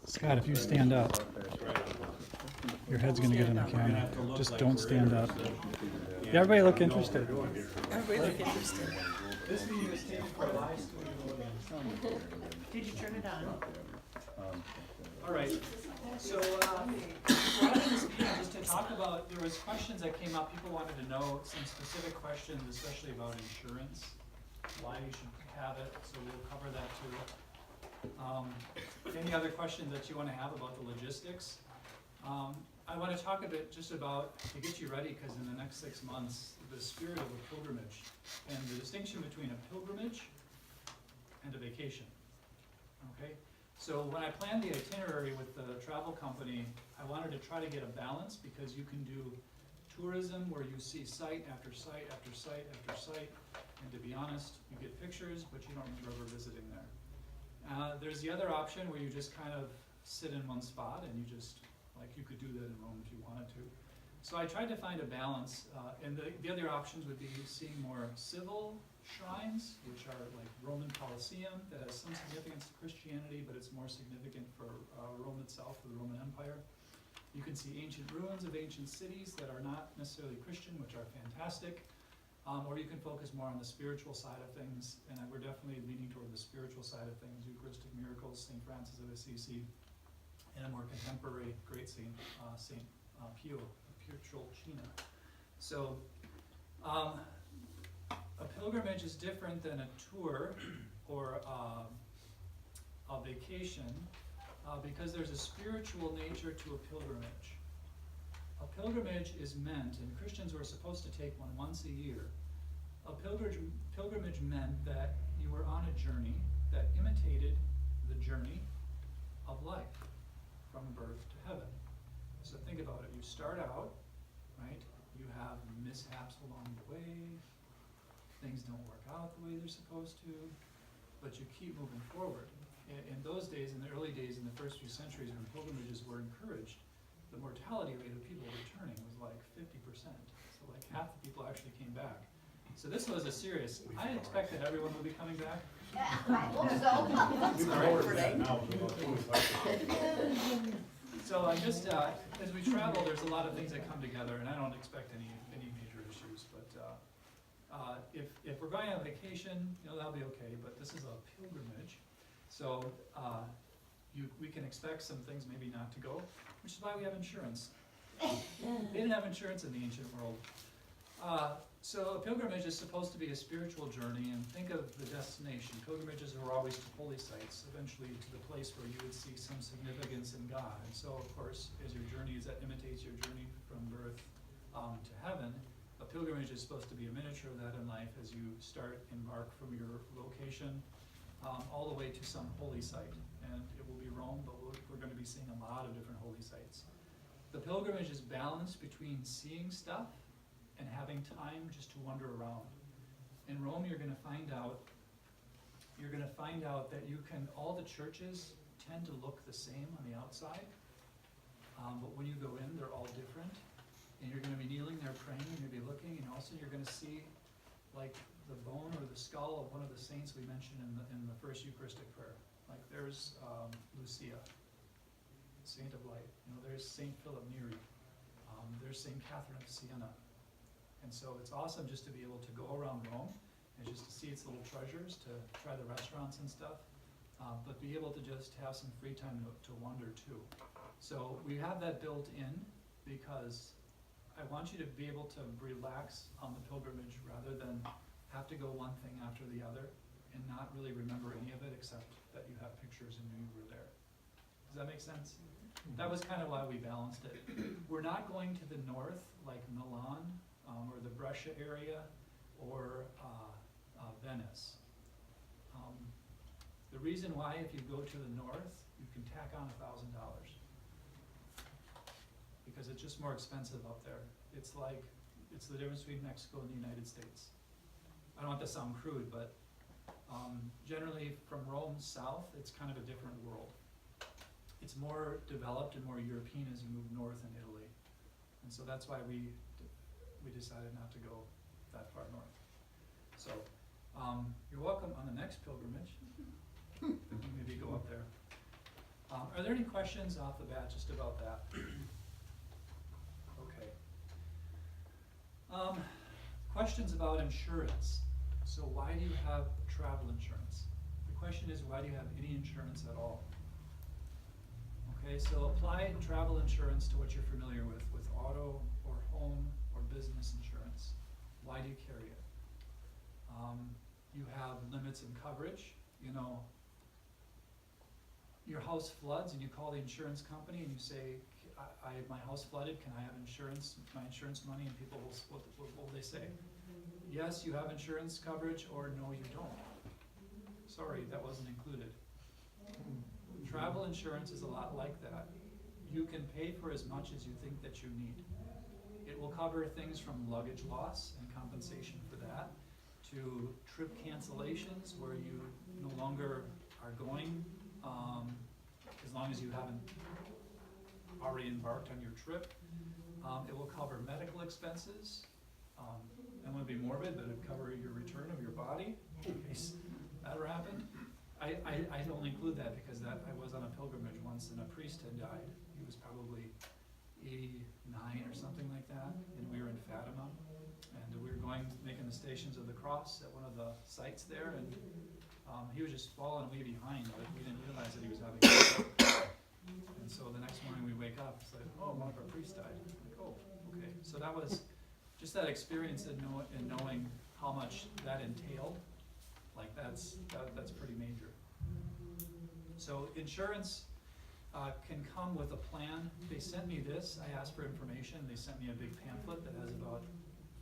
Scott, if you stand up, your head's gonna get in the camera. Just don't stand up. Yeah, everybody look interested. Everybody look interested. This meeting is taken for a live studio. Did you turn it on? All right, so we're having this meeting just to talk about, there was questions that came up, people wanted to know some specific questions, especially about insurance, why you should have it, so we'll cover that too. Any other questions that you want to have about the logistics? I want to talk a bit just about, to get you ready, because in the next 6 months, the spirit of a pilgrimage, and the distinction between a pilgrimage and a vacation, okay? So when I planned the itinerary with the travel company, I wanted to try to get a balance, because you can do tourism where you see site after site after site after site, and to be honest, you get pictures, but you don't remember ever visiting there. There's the other option where you just kind of sit in one spot and you just, like you could do that in Rome if you wanted to. So I tried to find a balance, and the other options would be seeing more civil shrines, which are like Roman Colosseum, that has some significance to Christianity, but it's more significant for Rome itself, for the Roman Empire. You can see ancient ruins of ancient cities that are not necessarily Christian, which are fantastic. Or you can focus more on the spiritual side of things, and we're definitely leaning toward the spiritual side of things, Eucharistic miracles, St. Francis of Assisi, and a more contemporary great saint, St. Pio of Pietrelcina. So, a pilgrimage is different than a tour or a vacation because there's a spiritual nature to a pilgrimage. A pilgrimage is meant, and Christians were supposed to take one once a year. A pilgrimage meant that you were on a journey that imitated the journey of life from birth to heaven. So think about it. You start out, right? You have mishaps along the way. Things don't work out the way they're supposed to, but you keep moving forward. In those days, in the early days, in the first few centuries when pilgrimages were encouraged, the mortality rate of people returning was like 50%. So like half the people actually came back. So this was a serious, I expected everyone would be coming back. Yeah, I hope so. So I just, as we travel, there's a lot of things that come together, and I don't expect any major issues, but if we're going on vacation, that'll be okay, but this is a pilgrimage. So we can expect some things maybe not to go, which is why we have insurance. They didn't have insurance in the ancient world. So a pilgrimage is supposed to be a spiritual journey, and think of the destination. Pilgrimages are always to holy sites, eventually to the place where you would see some significance in God. And so, of course, as your journey that imitates your journey from birth to heaven, a pilgrimage is supposed to be a miniature of that in life as you embark from your location all the way to some holy site. And it will be Rome, but we're going to be seeing a lot of different holy sites. The pilgrimage is balanced between seeing stuff and having time just to wander around. In Rome, you're going to find out that all the churches tend to look the same on the outside, but when you go in, they're all different. And you're going to be kneeling there praying, and you'll be looking, and also you're going to see like the bone or the skull of one of the saints we mentioned in the first Eucharistic prayer. Like there's Lucia, Saint of Light. There's Saint Philip Neri. There's Saint Catherine of Siena. And so it's awesome just to be able to go around Rome and just to see its little treasures, to try the restaurants and stuff, but be able to just have some free time to wander too. So we have that built in because I want you to be able to relax on the pilgrimage rather than have to go one thing after the other and not really remember any of it except that you have pictures and knew you were there. Does that make sense? That was kind of why we balanced it. We're not going to the north like Milan or the Brescia area or Venice. The reason why, if you go to the north, you can tack on $1,000 because it's just more expensive up there. It's the difference between Mexico and the United States. I don't want to sound crude, but generally from Rome south, it's kind of a different world. It's more developed and more European as you move north in Italy. And so that's why we decided not to go that far north. So you're welcome on the next next pilgrimage, maybe go up there. Are there any questions off the bat just about that? Okay. Questions about insurance. So why do you have travel insurance? The question is, why do you have any insurance at all? Okay, so apply travel insurance to what you're familiar with auto or home or business insurance. Why do you carry it? You have limits in coverage. You know, your house floods and you call the insurance company and you say, my house flooded, can I have insurance, my insurance money? And people will, what will they say? Yes, you have insurance coverage, or no, you don't. Sorry, that wasn't included. Travel insurance is a lot like that. You can pay for as much as you think that you need. It will cover things from luggage loss and compensation for that, to trip cancellations where you no longer are going, as long as you haven't already embarked on your trip. It will cover medical expenses. I want to be morbid, but it'll cover your return of your body in case that ever happened. I don't include that because I was on a pilgrimage once and a priest had died. He was probably 89 or something like that, and we were in Fatima, and we were making the Stations of the Cross at one of the sites there, and he was just falling way behind, but we didn't realize that he was having a stroke. And so the next morning we wake up, it's like, oh, one of our priests died. I'm like, oh, okay. So that was just that experience in knowing how much that entailed. Like that's pretty major. So insurance can come with a plan. They sent me this. I asked for information. They sent me a big pamphlet that has about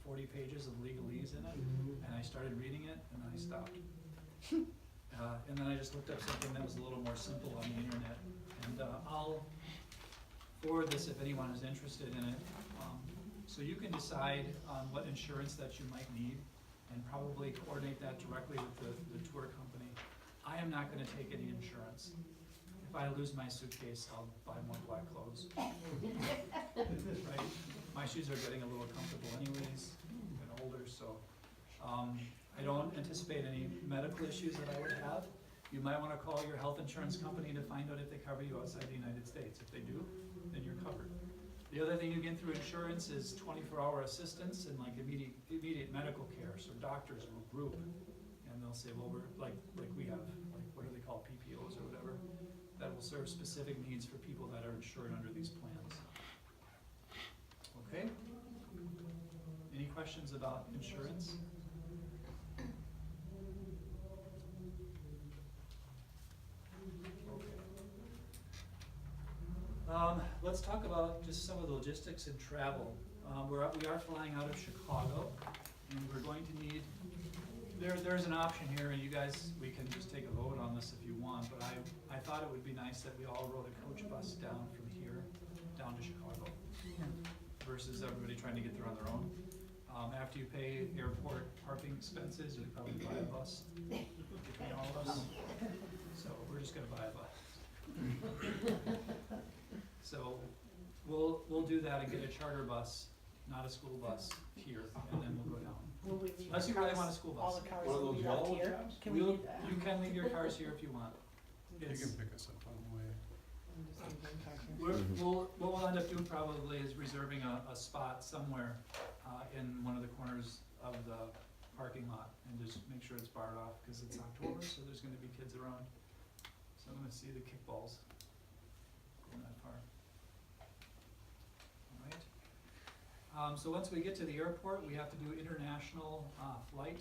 40 pages of legalese in it, and I started reading it, and then I stopped. And then I just looked up something that was a little more simple on the internet. And I'll forward this if anyone is interested in it. So you can decide on what insurance that you might need and probably coordinate that directly with the tour company. I am not going to take any insurance. If I lose my suitcase, I'll buy more black clothes. Right? My shoes are getting a little comfortable anyways, I'm older, so I don't anticipate any medical issues that I would have. You might want to call your health insurance company to find out if they cover you outside the United States. If they do, then you're covered. The other thing you get through insurance is 24-hour assistance and like immediate medical care. So doctors will group, and they'll say, well, we're like we have, like what do they call PPOs or whatever, that will serve specific needs for people that are insured under these plans. Okay? Any questions about insurance? Let's talk about just some of the logistics and travel. We are flying out of Chicago, and we're going to need, there's an option here, and you guys, we can just take a vote on this if you want, but I thought it would be nice that we all rode a coach bus down from here, down to Chicago, versus everybody trying to get there on their own. After you pay airport parking expenses, you probably buy a bus, between all of us, so we're just gonna buy a bus. So we'll do that and get a charter bus, not a school bus here, and then we'll go down. Will we leave Unless the you really cars- want a school all bus. the cars One of will those be left yellow here? cabs? Can we do that? You can leave your cars here if you want. You It's- can pick us up on the way. I'm just leaving the car here. what we'll end up doing probably is reserving a spot somewhere in one of the corners of the parking lot and just make sure it's barred off because it's October, so there's gonna be kids around. So I'm gonna see the kickballs going that far. Alright. So once we get to the airport, we have to do international flight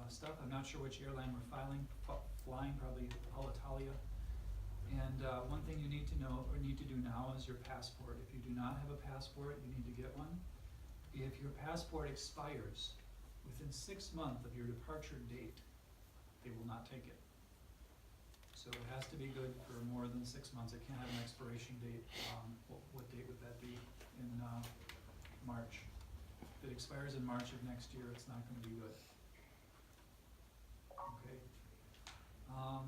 stuff. I'm not sure which airline we're flying, probably Alitalia. And one thing you need to know, or need to do now, is your passport. If you do not have a passport, you need to get one. If your passport expires within 6 months of your departure date, they will not take it. So it has to be good for more than 6 months. It can't have an expiration date. What date would that be? In March. If it expires in March of next year, it's not going to be good. Okay.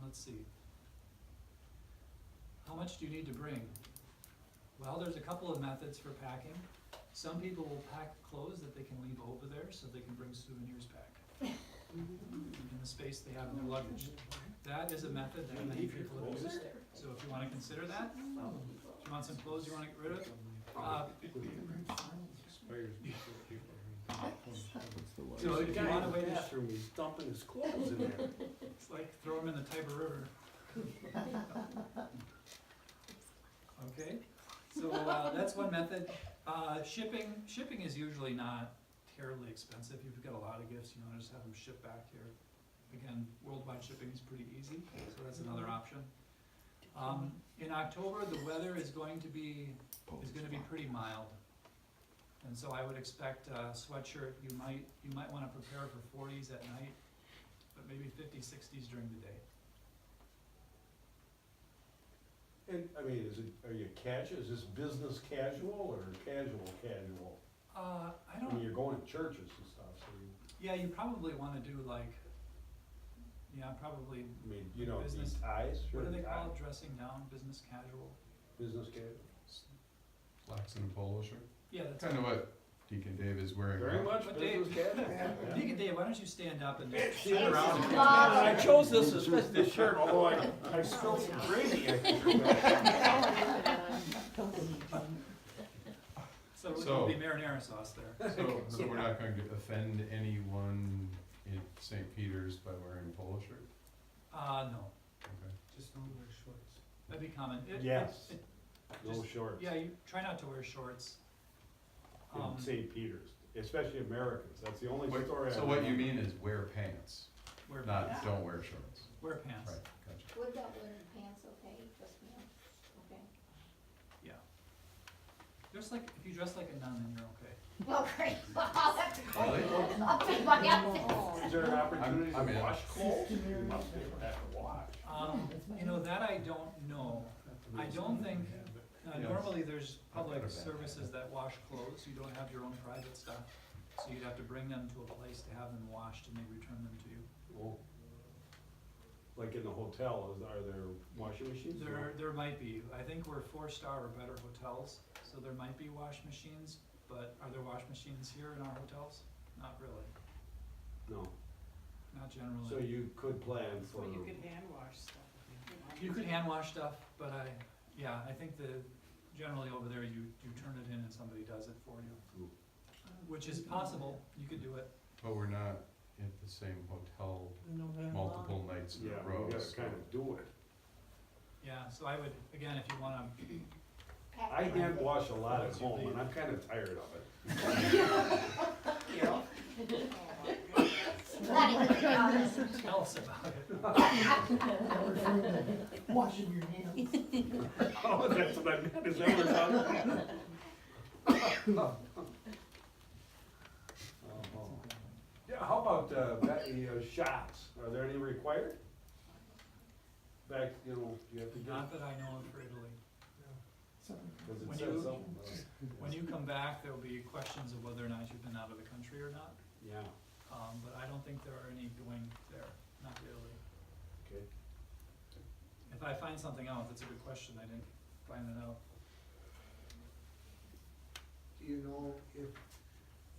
Let's see. How much do you need to bring? Well, there's a couple of methods for packing. Some people will pack clothes that they can leave over there so they can bring souvenirs back. in the space they have in their luggage. That is a method that many people have used, so if you wanna consider that, if you want some clothes you wanna get rid of, so if you want a way to, bathroom, he's dumping his clothes in there. it's like throw them in the Tiber River. Okay, so, that's one method. Shipping is usually not terribly expensive. If you've got a lot of gifts, you wanna just have them shipped back here. Again, worldwide shipping is pretty easy, so that's another option. In October, the weather is gonna be pretty mild. And so I would expect a sweatshirt, you might wanna prepare for 40s at night, but maybe 50s, 60s during the day. And, I mean, is this business casual or casual? I I mean, don't, you're going to churches and stuff, so yeah, you probably wanna do like, probably, I mean, you know, Business- these ties, what do shirt they and call tie, it, dressing down, business casual? business casual. Slacks and a polo shirt. Yeah, that's. Kind of what Deacon Dave is wearing. Very now. much But business Dave- casual. Deacon Dave, why don't you stand up and just Yeah. turn around? and- I chose this shirt, although I spilled some gravy, I think. So it So- would be marinara sauce there. So we're not going to offend anyone in St. Peter's by wearing a polo shirt? No, Okay. Just don't wear shorts. that'd be common. Yes, no just- shorts. Yeah, you try not to wear shorts. In St. Peter's, especially Americans, that's the only story I So what you remember. mean is wear pants, Wear not pants. don't wear shorts. Wear pants. Right, gotcha. Would that wearing pants okay, just me, okay? Yeah. Just like, if you dress like a nun, then you're okay. Well, great, I'll have to go. Really? I'll take my outfit. Is there an opportunity I'm to in. wash clothes? You must be able to have to wash. That I don't know. I don't think, normally there's public services that wash clothes, you don't have your own private stuff. So you'd have to bring them to a place to have them washed and they return them to you. Well, like in the hotel, are there washing machines? There might be, I think we're 4-star or better hotels, so there might be wash machines, but are there wash machines here in our hotels? Not really, No, not generally. so you could plan for, So you could hand wash stuff if you want. You could hand wash stuff, but I think generally over there, you turn it in and somebody does it for you. Which is possible, you could do it. But we're not at the same hotel No, very multiple nights in yeah, a row. you gotta so- kind of do it. Yeah, so I would, again, if you wanna, Pack I my hand bag. wash a lot at Once you home, leave. and I'm kind of tired of it. Oh, my goodness. Not even the honest. tell us about it. Washing your hands. Oh, that's what I meant, is that what it's on? Yeah, how about, shots, are there any required? Back, you have to Not get, that I know of for Italy. cause it When says you- something, When you come back, there'll be questions of whether or not you've been out of the country or not, yeah, but I don't think there are any going there, not really. okay. If I find something out, that's a good question, I didn't find that out. Do you know if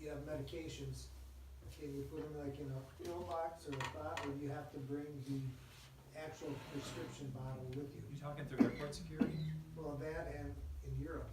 you have medications, can you put them like in a pill box or a bottle, or do you have to bring the actual prescription bottle with you? You talking through airport security? Well, that and in Europe,